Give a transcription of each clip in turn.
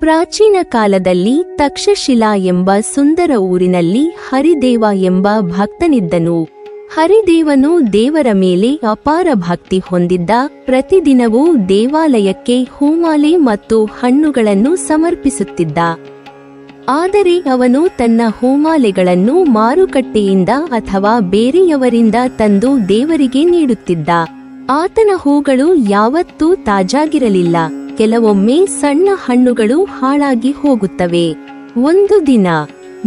ಪ್ರಾಚೀನ ಕಾಲದಲ್ಲಿ ತಕ್ಷಶಿಲಾ ಎಂಬ ಸುಂದರ ಊರಿನಲ್ಲಿ ಹರಿದೇವ ಎಂಬ ಭಕ್ತನಿದ್ದನು. ಹರಿದೇವನು ದೇವರ ಮೇಲೆ ಅಪಾರ ಭಕ್ತಿ ಹೊಂದಿದ್ದ. ಪ್ರತಿದಿನವೂ ದೇವಾಲಯಕ್ಕೆ ಹೂಮಾಲೆ ಮತ್ತು ಹಣ್ಣುಗಳನ್ನು ಸಮರ್ಪಿಸುತ್ತಿದ್ದ. ಆದರೆ ಅವನು ತನ್ನ ಹೂಮಾಲೆಗಳನ್ನು ಮಾರುಕಟ್ಟೆಯಿಂದ ಅಥವಾ ಬೇರೆಯವರಿಂದ ತಂದು ದೇವರಿಗೆ ನೀಡುತ್ತಿದ್ದ. ಆತನ ಹೂಗಳು ಯಾವತ್ತೂ ತಾಜಾಗಿರಲಿಲ್ಲ. ಕೆಲವೊಮ್ಮೆ ಸಣ್ಣ ಹಣ್ಣುಗಳು ಹಾಳಾಗಿ ಹೋಗುತ್ತವೆ. ಒಂದು ದಿನ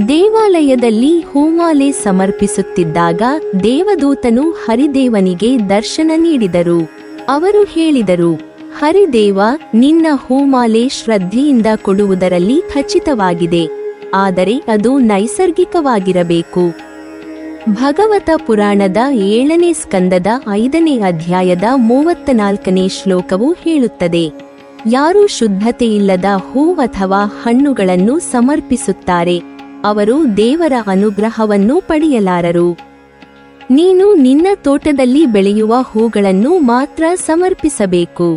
ದೇವಾಲಯದಲ್ಲಿ ಹೂಮಾಲೆ ಸಮರ್ಪಿಸುತ್ತಿದ್ದಾಗ ದೇವದೂತನು ಹರಿದೇವನಿಗೆ ದರ್ಶನ ನೀಡಿದರು. ಅವರು ಹೇಳಿದರು, ಹರಿದೇವ, ನಿನ್ನ ಹೂಮಾಲೆ ಶ್ರದ್ಧೆಯಿಂದ ಕೊಡುವುದರಲ್ಲಿ ಖಚಿತವಾಗಿದೆ, ಆದರೆ ಅದು ನೈಸರ್ಗಿಕವಾಗಿರಬೇಕು. ಭಗವತ ಪುರಾಣದ 7ನೇ ಸ್ಕಂದದ 5ನೇ ಅಧ್ಯಾಯದ 34ನೇ ಶ್ಲೋಕವು ಹೇಳುತ್ತದೆ, ಯಾರು ಶುದ್ಧತೆಯಿಲ್ಲದ ಹೂ ಅಥವಾ ಹಣ್ಣುಗಳನ್ನು ಸಮರ್ಪಿಸುತ್ತಾರೆ ಅವರು ದೇವರ ಅನುಗ್ರಹವನ್ನು ಪಡೆಯಲಾರರು. ನೀನು ನಿನ್ನ ತೋಟದಲ್ಲಿ ಬೆಳೆಯುವ ಹೂಗಳನ್ನು ಮಾತ್ರ ಸಮರ್ಪಿಸಬೇಕು.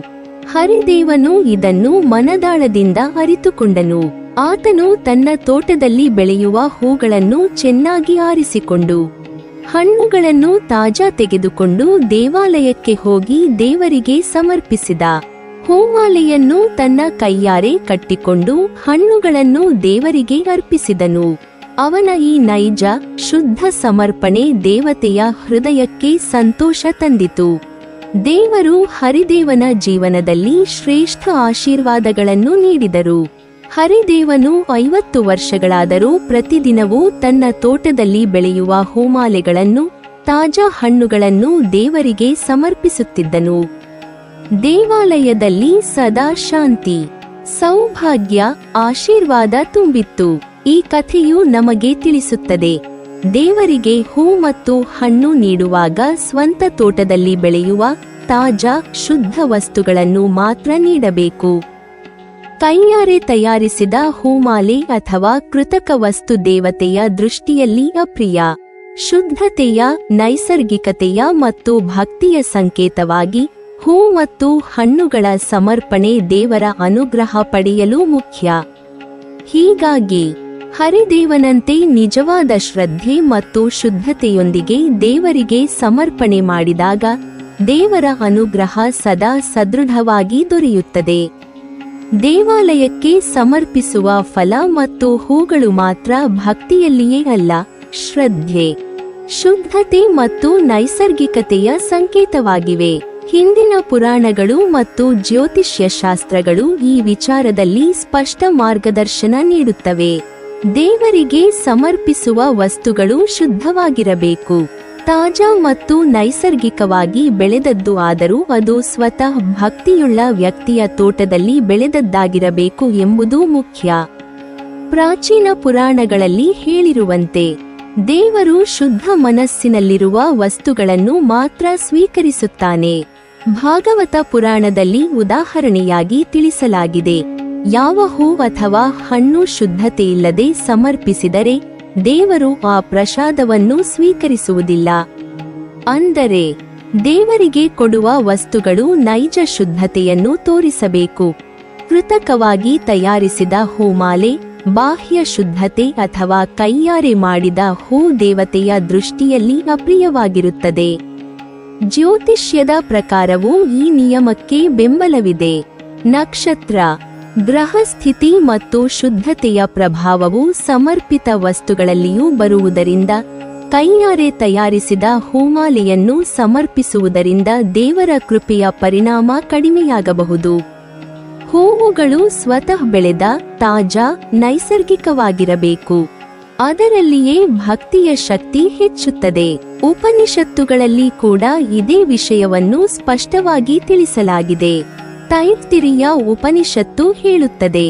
ಹರಿದೇವನು ಇದನ್ನು ಮನದಾಳದಿಂದ ಅರಿತುಕೊಂಡನು. ಆತನು ತನ್ನ ತೋಟದಲ್ಲಿ ಬೆಳೆಯುವ ಹೂಗಳನ್ನು ಚೆನ್ನಾಗಿ ಆರಿಸಿಕೊಂಡು ಹಣ್ಣುಗಳನ್ನು ತಾಜಾ ತೆಗೆದುಕೊಂಡು ದೇವಾಲಯಕ್ಕೆ ಹೋಗಿ ದೇವರಿಗೆ ಸಮರ್ಪಿಸಿದ. ಹೂಮಾಲೆಯನ್ನು ತನ್ನ ಕೈಯಾರೆ ಕಟ್ಟಿಕೊಂಡು ಹಣ್ಣುಗಳನ್ನು ದೇವರಿಗೆ ಅರ್ಪಿಸಿದನು. ಅವನ ಈ ನೈಜ ಶುದ್ಧ ಸಮರ್ಪಣೆ ದೇವತೆಯ ಹೃದಯಕ್ಕೆ ಸಂತೋಷ ತಂದಿತು. ದೇವರು ಹರಿದೇವನ ಜೀವನದಲ್ಲಿ ಶ್ರೇಷ್ಠ ಆಶೀರ್ವಾದಗಳನ್ನು ನೀಡಿದರು. ಹರಿದೇವನು 50 ವರ್ಷಗಳಾದರೂ ಪ್ರತಿದಿನವೂ ತನ್ನ ತೋಟದಲ್ಲಿ ಬೆಳೆಯುವ ಹೂಮಾಲೆಗಳನ್ನು ತಾಜಾ ಹಣ್ಣುಗಳನ್ನು ದೇವರಿಗೆ ಸಮರ್ಪಿಸುತ್ತಿದ್ದನು. ದೇವಾಲಯದಲ್ಲಿ ಸದಾ ಶಾಂತಿ, ಸೌಭಾಗ್ಯ, ಆಶೀರ್ವಾದ ತುಂಬಿತ್ತು. ಈ ಕಥೆಯು ನಮಗೆ ತಿಳಿಸುತ್ತದೆ, ದೇವರಿಗೆ ಹೂ ಮತ್ತು ಹಣ್ಣು ನೀಡುವಾಗ ಸ್ವಂತ ತೋಟದಲ್ಲಿ ಬೆಳೆಯುವ ತಾಜಾ ಶುದ್ಧ ವಸ್ತುಗಳನ್ನು ಮಾತ್ರ ನೀಡಬೇಕು. ಕೈಯಾರೆ ತಯಾರಿಸಿದ ಹೂಮಾಲೆ ಅಥವಾ ಕೃತಕ ವಸ್ತು ದೇವತೆಯ ದೃಷ್ಟಿಯಲ್ಲಿ ಅಪ್ರಿಯ. ಶುದ್ಧತೆಯ, ನೈಸರ್ಗಿಕತೆಯ ಮತ್ತು ಭಕ್ತಿಯ ಸಂಕೇತವಾಗಿ ಹೂ ಮತ್ತು ಹಣ್ಣುಗಳ ಸಮರ್ಪಣೆ ದೇವರ ಅನುಗ್ರಹ ಪಡೆಯಲು ಮುಖ್ಯ. ಹೀಗಾಗಿ ಹರಿದೇವನಂತೆ ನಿಜವಾದ ಶ್ರದ್ಧೆ ಮತ್ತು ಶುದ್ಧತೆಯೊಂದಿಗೆ ದೇವರಿಗೆ ಸಮರ್ಪಣೆ ಮಾಡಿದಾಗ ದೇವರ ಅನುಗ್ರಹ ಸದಾ ಸದೃಢವಾಗಿ ದೊರೆಯುತ್ತದೆ. ದೇವಾಲಯಕ್ಕೆ ಸಮರ್ಪಿಸುವ ಫಲ ಮತ್ತು ಹೂಗಳು ಮಾತ್ರ ಭಕ್ತಿಯಲ್ಲಿಯೇ ಅಲ್ಲ, ಶ್ರದ್ಧೆ, ಶುದ್ಧತೆ ಮತ್ತು ನೈಸರ್ಗಿಕತೆಯ ಸಂಕೇತವಾಗಿವೆ. ಹಿಂದಿನ ಪುರಾಣಗಳು ಮತ್ತು ಜ್ಯೋತಿಷ್ಯ ಶಾಸ್ತ್ರಗಳು ಈ ವಿಚಾರದಲ್ಲಿ ಸ್ಪಷ್ಟ ಮಾರ್ಗದರ್ಶನ ನೀಡುತ್ತವೆ. ದೇವರಿಗೆ ಸಮರ್ಪಿಸುವ ವಸ್ತುಗಳು ಶುದ್ಧವಾಗಿರಬೇಕು, ತಾಜಾ ಮತ್ತು ನೈಸರ್ಗಿಕವಾಗಿ ಬೆಳೆದದ್ದು. ಆದರೂ ಅದು ಸ್ವತಃ ಭಕ್ತಿಯುಳ್ಳ ವ್ಯಕ್ತಿಯ ತೋಟದಲ್ಲಿ ಬೆಳೆದದ್ದಾಗಿರಬೇಕು ಎಂಬುದು ಮುಖ್ಯ. ಪ್ರಾಚೀನ ಪುರಾಣಗಳಲ್ಲಿ ಹೇಳಿರುವಂತೆ ದೇವರು ಶುದ್ಧ ಮನಸ್ಸಿನಲ್ಲಿರುವ ವಸ್ತುಗಳನ್ನು ಮಾತ್ರ ಸ್ವೀಕರಿಸುತ್ತಾನೆ. ಭಾಗವತ ಪುರಾಣದಲ್ಲಿ ಉದಾಹರಣೆಯಾಗಿ ತಿಳಿಸಲಾಗಿದೆ, ಯಾವ ಹೂ ಅಥವಾ ಹಣ್ಣು ಶುದ್ಧತೆಯಿಲ್ಲದೆ ಸಮರ್ಪಿಸಿದರೆ ದೇವರು ಆ ಪ್ರಸಾದವನ್ನು ಸ್ವೀಕರಿಸುವುದಿಲ್ಲ. ಅಂದರೆ ದೇವರಿಗೆ ಕೊಡುವ ವಸ್ತುಗಳು ನೈಜ ಶುದ್ಧತೆಯನ್ನು ತೋರಿಸಬೇಕು. ಕೃತಕವಾಗಿ ತಯಾರಿಸಿದ ಹೂಮಾಲೆ ಬಾಹ್ಯ ಶುದ್ಧತೆ ಅಥವಾ ಕೈಯಾರೆ ಮಾಡಿದ ಹೂ ದೇವತೆಯ ದೃಷ್ಟಿಯಲ್ಲಿ ಅಪ್ರಿಯವಾಗಿರುತ್ತದೆ. ಜ್ಯೋತಿಷ್ಯದ ಪ್ರಕಾರವೂ ಈ ನಿಯಮಕ್ಕೆ ಬೆಂಬಲವಿದೆ. ನಕ್ಷತ್ರ, ಗ್ರಹ ಸ್ಥಿತಿ ಮತ್ತು ಶುದ್ಧತೆಯ ಪ್ರಭಾವವು ಸಮರ್ಪಿತ ವಸ್ತುಗಳಲ್ಲಿಯೂ ಬರುವುದರಿಂದ ಕೈಯಾರೆ ತಯಾರಿಸಿದ ಹೂಮಾಲೆಯನ್ನು ಸಮರ್ಪಿಸುವುದರಿಂದ ದೇವರ ಕೃಪೆಯ ಪರಿಣಾಮ ಕಡಿಮೆಯಾಗಬಹುದು. ಹೂವುಗಳು ಸ್ವತಃ ಬೆಳೆದ, ತಾಜಾ, ನೈಸರ್ಗಿಕವಾಗಿರಬೇಕು. ಅದರಲ್ಲಿಯೇ ಭಕ್ತಿಯ ಶಕ್ತಿ ಹೆಚ್ಚುತ್ತದೆ. ಉಪನಿಷತ್ತುಗಳಲ್ಲಿ ಕೂಡ ಇದೇ ವಿಷಯವನ್ನು ಸ್ಪಷ್ಟವಾಗಿ ತಿಳಿಸಲಾಗಿದೆ. ತೈತ್ತಿರಿಯ ಉಪನಿಷತ್ತು ಹೇಳುತ್ತದೆ,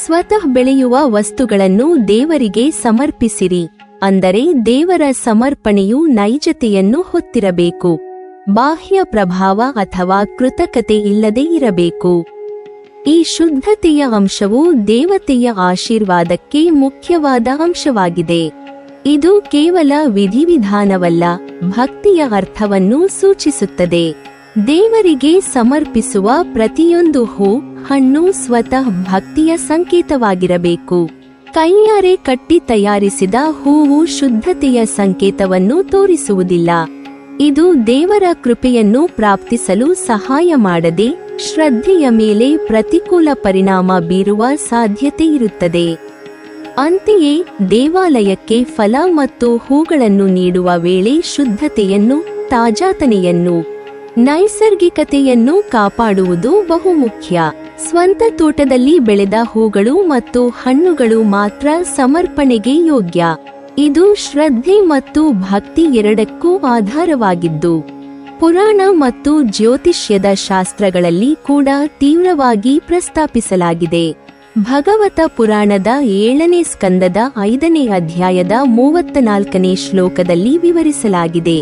ಸ್ವತಃ ಬೆಳೆಯುವ ವಸ್ತುಗಳನ್ನು ದೇವರಿಗೆ ಸಮರ್ಪಿಸಿರಿ. ಅಂದರೆ ದೇವರ ಸಮರ್ಪಣೆಯು ನೈಜತೆಯನ್ನು ಹೊತ್ತಿರಬೇಕು, ಬಾಹ್ಯ ಪ್ರಭಾವ ಅಥವಾ ಕೃತಕತೆ ಇಲ್ಲದೆ ಇರಬೇಕು. ಈ ಶುದ್ಧತೆಯ ಅಂಶವು ದೇವತೆಯ ಆಶೀರ್ವಾದಕ್ಕೆ ಮುಖ್ಯವಾದ ಅಂಶವಾಗಿದೆ. ಇದು ಕೇವಲ ವಿಧಿವಿಧಾನವಲ್ಲ, ಭಕ್ತಿಯ ಅರ್ಥವನ್ನು ಸೂಚಿಸುತ್ತದೆ. ದೇವರಿಗೆ ಸಮರ್ಪಿಸುವ ಪ್ರತಿಯೊಂದು ಹೂ, ಹಣ್ಣು ಸ್ವತಃ ಭಕ್ತಿಯ ಸಂಕೇತವಾಗಿರಬೇಕು. ಕೈಯಾರೆ ಕಟ್ಟಿ ತಯಾರಿಸಿದ ಹೂವು ಶುದ್ಧತೆಯ ಸಂಕೇತವನ್ನು ತೋರಿಸುವುದಿಲ್ಲ. ಇದು ದೇವರ ಕೃಪೆಯನ್ನು ಪ್ರಾಪ್ತಿಸಲು ಸಹಾಯ ಮಾಡದೆ ಶ್ರದ್ಧೆಯ ಮೇಲೆ ಪ್ರತಿಕೂಲ ಪರಿಣಾಮ ಬೀರುವ ಸಾಧ್ಯತೆ ಇರುತ್ತದೆ. ಅಂತೆಯೇ ದೇವಾಲಯಕ್ಕೆ ಫಲ ಮತ್ತು ಹೂಗಳನ್ನು ನೀಡುವ ವೇಳೆ ಶುದ್ಧತೆಯನ್ನು, ತಾಜಾತನೆಯನ್ನು, ನೈಸರ್ಗಿಕತೆಯನ್ನು ಕಾಪಾಡುವುದು ಬಹುಮುಖ್ಯ. ಸ್ವಂತ ತೋಟದಲ್ಲಿ ಬೆಳೆದ ಹೂಗಳು ಮತ್ತು ಹಣ್ಣುಗಳು ಮಾತ್ರ ಸಮರ್ಪಣೆಗೆ ಯೋಗ್ಯ. ಇದು ಶ್ರದ್ಧೆ ಮತ್ತು ಭಕ್ತಿ ಎರಡಕ್ಕೂ ಆಧಾರವಾಗಿದ್ದು, ಪುರಾಣ ಮತ್ತು ಜ್ಯೋತಿಷ್ಯದ ಶಾಸ್ತ್ರಗಳಲ್ಲಿ ಕೂಡ ತೀವ್ರವಾಗಿ ಪ್ರಸ್ತಾಪಿಸಲಾಗಿದೆ. ಭಗವತ ಪುರಾಣದ 7ನೇ ಸ್ಕಂದದ 5ನೇ ಅಧ್ಯಾಯದ 34ನೇ ಶ್ಲೋಕದಲ್ಲಿ ವಿವರಿಸಲಾಗಿದೆ.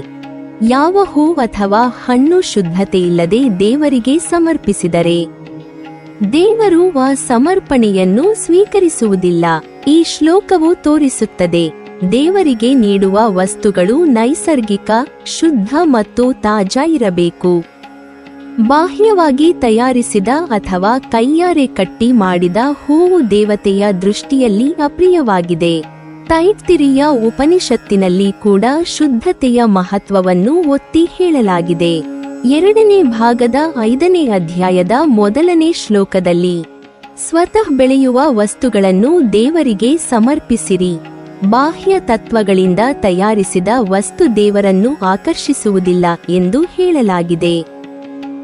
ಯಾವ ಹೂ ಅಥವಾ ಹಣ್ಣು ಶುದ್ಧತೆಯಿಲ್ಲದೆ ದೇವರಿಗೆ ಸಮರ್ಪಿಸಿದರೆ ದೇವರು ಆ ಸಮರ್ಪಣೆಯನ್ನು ಸ್ವೀಕರಿಸುವುದಿಲ್ಲ. ಈ ಶ್ಲೋಕವು ತೋರಿಸುತ್ತದೆ, ದೇವರಿಗೆ ನೀಡುವ ವಸ್ತುಗಳು ನೈಸರ್ಗಿಕ, ಶುದ್ಧ ಮತ್ತು ತಾಜಾ ಇರಬೇಕು. ಬಾಹ್ಯವಾಗಿ ತಯಾರಿಸಿದ ಅಥವಾ ಕೈಯಾರೆ ಕಟ್ಟಿ ಮಾಡಿದ ಹೂವು ದೇವತೆಯ ದೃಷ್ಟಿಯಲ್ಲಿ ಅಪ್ರಿಯವಾಗಿದೆ. ತೈತ್ತಿರಿಯ ಉಪನಿಷತ್ತಿನಲ್ಲಿ ಕೂಡ ಶುದ್ಧತೆಯ ಮಹತ್ವವನ್ನು ಒತ್ತಿ ಹೇಳಲಾಗಿದೆ. 2ನೇ ಭಾಗದ 5ನೇ ಅಧ್ಯಾಯದ 1ನೇ ಶ್ಲೋಕದಲ್ಲಿ, ಸ್ವತಃ ಬೆಳೆಯುವ ವಸ್ತುಗಳನ್ನು ದೇವರಿಗೆ ಸಮರ್ಪಿಸಿರಿ. ಬಾಹ್ಯ ತತ್ವಗಳಿಂದ ತಯಾರಿಸಿದ ವಸ್ತು ದೇವರನ್ನು ಆಕರ್ಷಿಸುವುದಿಲ್ಲ ಎಂದು ಹೇಳಲಾಗಿದೆ.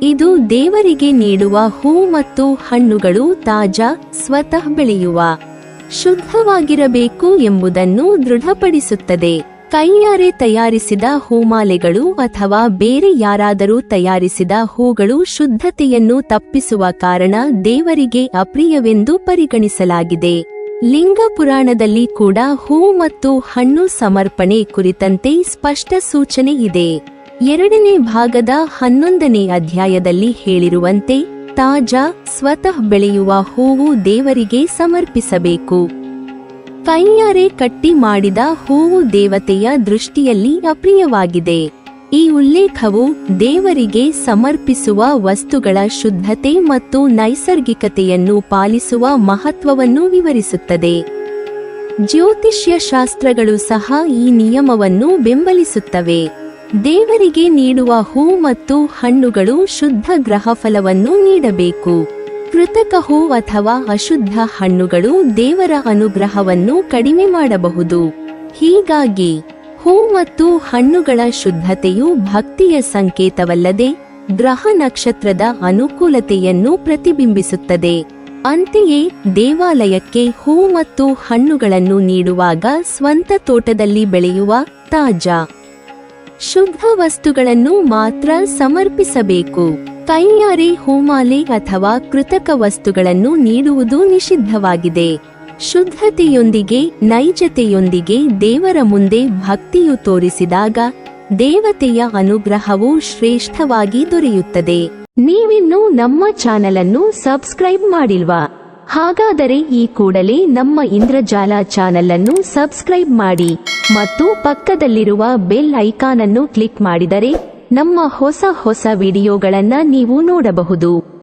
ಇದು ದೇವರಿಗೆ ನೀಡುವ ಹೂ ಮತ್ತು ಹಣ್ಣುಗಳು ತಾಜಾ, ಸ್ವತಃ ಬೆಳೆಯುವ, ಶುದ್ಧವಾಗಿರಬೇಕು ಎಂಬುದನ್ನು ದೃಢಪಡಿಸುತ್ತದೆ. ಕೈಯಾರೆ ತಯಾರಿಸಿದ ಹೂಮಾಲೆಗಳು ಅಥವಾ ಬೇರೆ ಯಾರಾದರೂ ತಯಾರಿಸಿದ ಹೂಗಳು ಶುದ್ಧತೆಯನ್ನು ತಪ್ಪಿಸುವ ಕಾರಣ ದೇವರಿಗೆ ಅಪ್ರಿಯವೆಂದು ಪರಿಗಣಿಸಲಾಗಿದೆ. ಲಿಂಗ ಪುರಾಣದಲ್ಲಿ ಕೂಡ ಹೂ ಮತ್ತು ಹಣ್ಣು ಸಮರ್ಪಣೆ ಕುರಿತಂತೆ ಸ್ಪಷ್ಟ ಸೂಚನೆ ಇದೆ. 2ನೇ ಭಾಗದ 11ನೇ ಅಧ್ಯಾಯದಲ್ಲಿ ಹೇಳಿರುವಂತೆ ತಾಜಾ, ಸ್ವತಃ ಬೆಳೆಯುವ ಹೂವು ದೇವರಿಗೆ ಸಮರ್ಪಿಸಬೇಕು. ಕೈಯಾರೆ ಕಟ್ಟಿ ಮಾಡಿದ ಹೂವು ದೇವತೆಯ ದೃಷ್ಟಿಯಲ್ಲಿ ಅಪ್ರಿಯವಾಗಿದೆ. ಈ ಉಲ್ಲೇಖವು ದೇವರಿಗೆ ಸಮರ್ಪಿಸುವ ವಸ್ತುಗಳ ಶುದ್ಧತೆ ಮತ್ತು ನೈಸರ್ಗಿಕತೆಯನ್ನು ಪಾಲಿಸುವ ಮಹತ್ವವನ್ನು ವಿವರಿಸುತ್ತದೆ. ಜ್ಯೋತಿಷ್ಯ ಶಾಸ್ತ್ರಗಳು ಸಹ ಈ ನಿಯಮವನ್ನು ಬೆಂಬಲಿಸುತ್ತವೆ. ದೇವರಿಗೆ ನೀಡುವ ಹೂ ಮತ್ತು ಹಣ್ಣುಗಳು ಶುದ್ಧ ಗ್ರಹಫಲವನ್ನು ನೀಡಬೇಕು. ಕೃತಕ ಹೂ ಅಥವಾ ಅಶುದ್ಧ ಹಣ್ಣುಗಳು ದೇವರ ಅನುಗ್ರಹವನ್ನು ಕಡಿಮೆ ಮಾಡಬಹುದು. ಹೀಗಾಗಿ ಹೂ ಮತ್ತು ಹಣ್ಣುಗಳ ಶುದ್ಧತೆಯು ಭಕ್ತಿಯ ಸಂಕೇತವಲ್ಲದೆ ಗ್ರಹ ನಕ್ಷತ್ರದ ಅನುಕೂಲತೆಯನ್ನು ಪ್ರತಿಬಿಂಬಿಸುತ್ತದೆ. ಅಂತೆಯೇ ದೇವಾಲಯಕ್ಕೆ ಹೂ ಮತ್ತು ಹಣ್ಣುಗಳನ್ನು ನೀಡುವಾಗ ಸ್ವಂತ ತೋಟದಲ್ಲಿ ಬೆಳೆಯುವ ತಾಜಾ, ಶುದ್ಧ ವಸ್ತುಗಳನ್ನು ಮಾತ್ರ ಸಮರ್ಪಿಸಬೇಕು. ಕೈಯಾರೆ ಹೂಮಾಲೆ ಅಥವಾ ಕೃತಕ ವಸ್ತುಗಳನ್ನು ನೀಡುವುದು ನಿಷಿದ್ಧವಾಗಿದೆ. ಶುದ್ಧತೆಯೊಂದಿಗೆ, ನೈಜತೆಯೊಂದಿಗೆ ದೇವರ ಮುಂದೆ ಭಕ್ತಿಯು ತೋರಿಸಿದಾಗ ದೇವತೆಯ ಅನುಗ್ರಹವು ಶ್ರೇಷ್ಠವಾಗಿ ದೊರೆಯುತ್ತದೆ. ನೀವಿನ್ನೂ ನಮ್ಮ ಚಾನೆಲ್ ಅನ್ನು ಸಬ್ಸ್ಕ್ರೈಬ್ ಮಾಡಿಲ್ವಾ? ಹಾಗಾದರೆ ಈ ಕೂಡಲೇ ನಮ್ಮ ಇಂದ್ರಜಾಲ ಚಾನೆಲ್ ಅನ್ನು ಸಬ್ಸ್ಕ್ರೈಬ್ ಮಾಡಿ ಮತ್ತು ಪಕ್ಕದಲ್ಲಿರುವ ಬೆಲ್ ಐಕಾನ್ ಅನ್ನು ಕ್ಲಿಕ್ ಮಾಡಿದರೆ ನಮ್ಮ ಹೊಸ ವಿಡಿಯೋಗಳನ್ನು ನೀವು ನೋಡಬಹುದು.